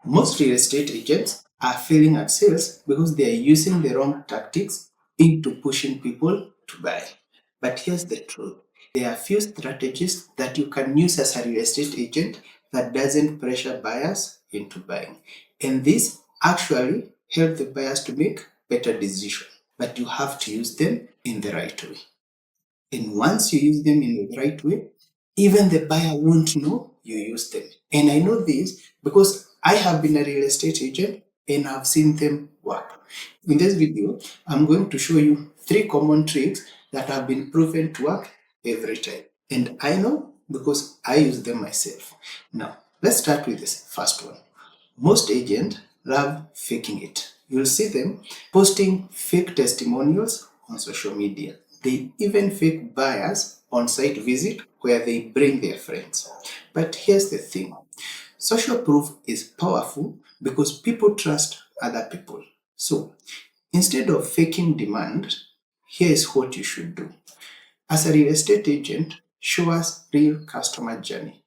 Most real estate agents are failing at sales because they are using the wrong tactics into pushing people to buy. But here's the truth. There are few strategies that you can use as a real estate agent that doesn't pressure buyers into buying. And this actually help the buyers to make better decisions. But you have to use them in the right way. And once you use them in the right way, even the buyer won't know you use them. And I know this because I have been a real estate agent and I've seen them work. In this video, I'm going to show you 3 common tricks that have been proven to work every time. And I know because I use them myself. Now, let's start with this first one. Most agents love faking it. You'll see them posting fake testimonials on social media. They even fake buyers on site visit where they bring their friends. But here's the thing. Social proof is powerful because people trust other people. So instead of faking demand, here is what you should do. As a real estate agent, show us real customer journey.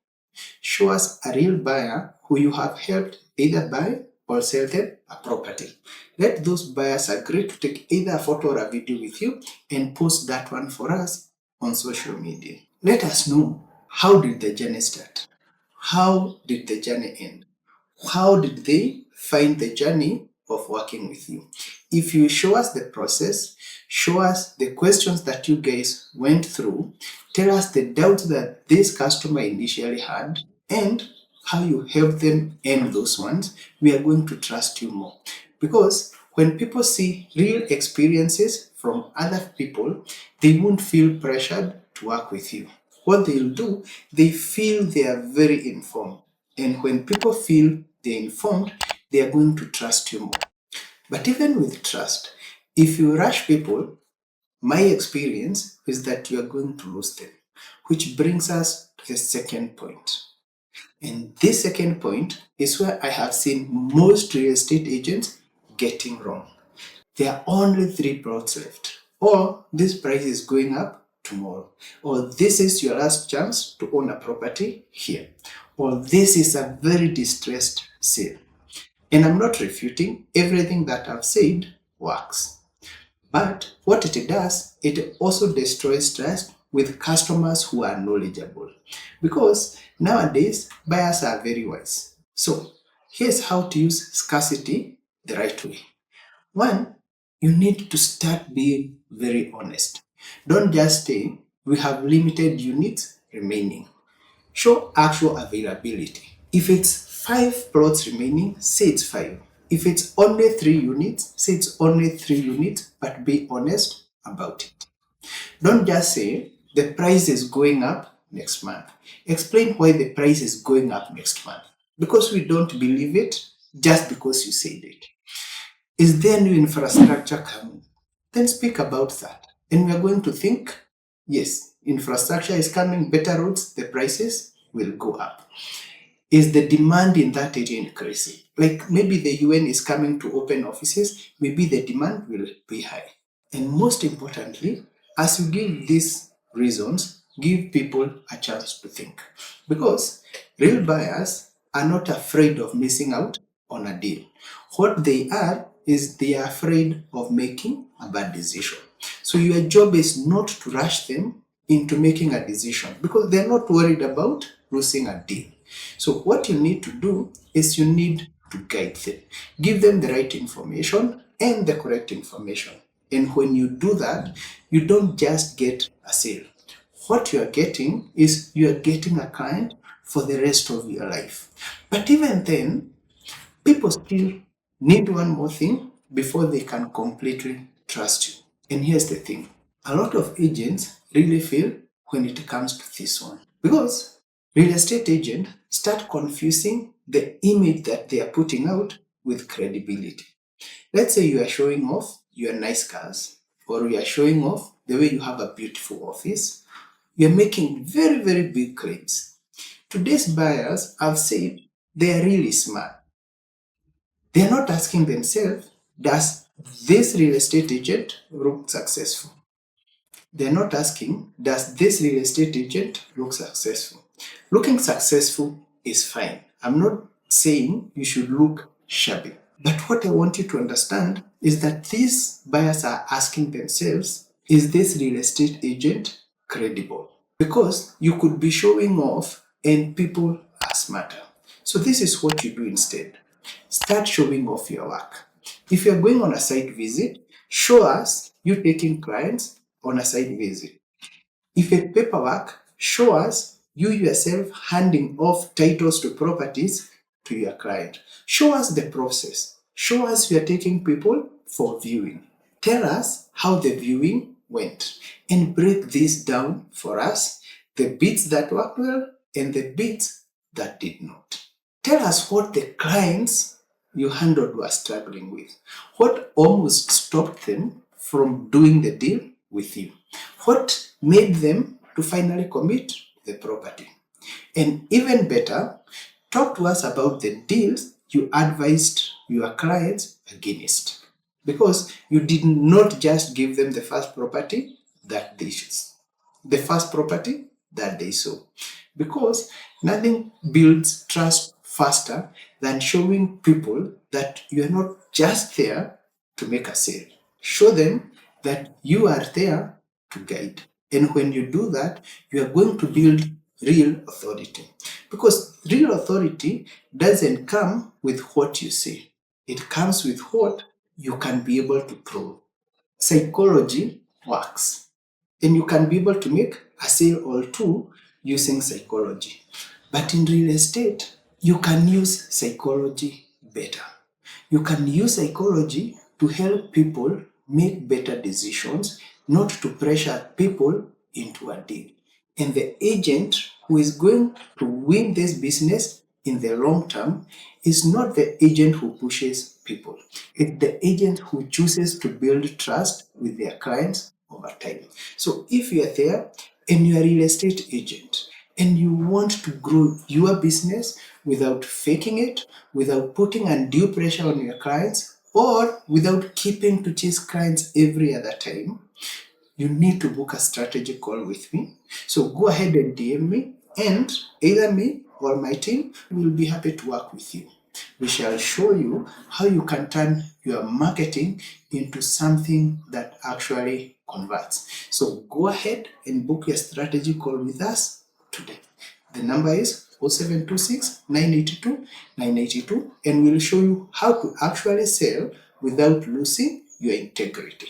Show us a real buyer who you have helped either buy or sell them a property. Let those buyers agree to take either a photo or a video with you and post that one for us on social media. Let us know, how did the journey start? How did the journey end? How did they find the journey of working with you? If you show us the process, show us the questions that you guys went through, tell us the doubts that this customer initially had, and how you help them end those ones, we are going to trust you more. Because when people see real experiences from other people, they won't feel pressured to work with you. What they'll do, they feel they are very informed. And when people feel they're informed, they are going to trust you more. But even with trust, if you rush people, my experience is that you are going to lose them. Which brings us to the second point. And this second point is where I have seen most real estate agents getting wrong. There are only 3 plots left. Or this price is going up tomorrow. Or this is your last chance to own a property here. Or this is a very distressed sale. And I'm not refuting everything that I've said works. But what it does, it also destroys trust with customers who are knowledgeable. Because nowadays, buyers are very wise. So here's how to use scarcity the right way. One, you need to start being very honest. Don't just say, we have limited units remaining. Show actual availability. If it's 5 plots remaining, say it's 5. If it's only 3 units, say it's only 3 units, but be honest about it. Don't just say the price is going up next month. Explain why the price is going up next month. Because we don't believe it just because you said it. Is there new infrastructure coming? Then speak about that. And we are going to think, yes, infrastructure is coming, better roads, the prices will go up. Is the demand in that area increasing? Like maybe the UN is coming to open offices, maybe the demand will be high. And most importantly, as you give these reasons, give people a chance to think. Because real buyers are not afraid of missing out on a deal. What they are is they are afraid of making a bad decision. So your job is not to rush them into making a decision because they're not worried about losing a deal. So what you need to do is you need to guide them. Give them the right information and the correct information. And when you do that, you don't just get a sale. What you are getting is you are getting a client for the rest of your life. But even then, people still need one more thing before they can completely trust you. And here's the thing. A lot of agents really fail when it comes to this one. Because real estate agents start confusing the image that they are putting out with credibility. Let's say you are showing off your nice cars, or you are showing off the way you have a beautiful office. You're making very, very big claims. Today's buyers have said they are really smart. They're not asking themselves, does this real estate agent look successful? They're not asking, does this real estate agent look successful? Looking successful is fine. I'm not saying you should look shabby. But what I want you to understand is that these buyers are asking themselves, is this real estate agent credible? Because you could be showing off and people are smarter. So this is what you do instead. Start showing off your work. If you're going on a site visit, show us you taking clients on a site visit. If a paperwork, show us you yourself handing off titles to properties to your client. Show us the process. Show us you are taking people for viewing. Tell us how the viewing went and break this down for us, the bits that worked well and the bits that did not. Tell us what the clients you handled were struggling with. What almost stopped them from doing the deal with you? What made them to finally commit the property? And even better, talk to us about the deals you advised your clients against. Because you did not just give them the first property that they saw. Because nothing builds trust faster than showing people that you are not just there to make a sale. Show them that you are there to guide. And when you do that, you are going to build real authority. Because real authority doesn't come with what you say, it comes with what you can be able to prove. Psychology works, and you can be able to make a sale or two using psychology. But in real estate, you can use psychology better. You can use psychology to help people make better decisions, not to pressure people into a deal. And the agent who is going to win this business in the long term is not the agent who pushes people. It's the agent who chooses to build trust with their clients over time. So if you are there and you are a real estate agent and you want to grow your business without faking it, without putting undue pressure on your clients, or without keeping to chase clients every other time, you need to book a strategy call with me. So go ahead and DM me, and either me or my team will be happy to work with you. We shall show you how you can turn your marketing into something that actually converts. So go ahead and book your strategy call with us today. The number is 0726 982 982, and we'll show you how to actually sell without losing your integrity.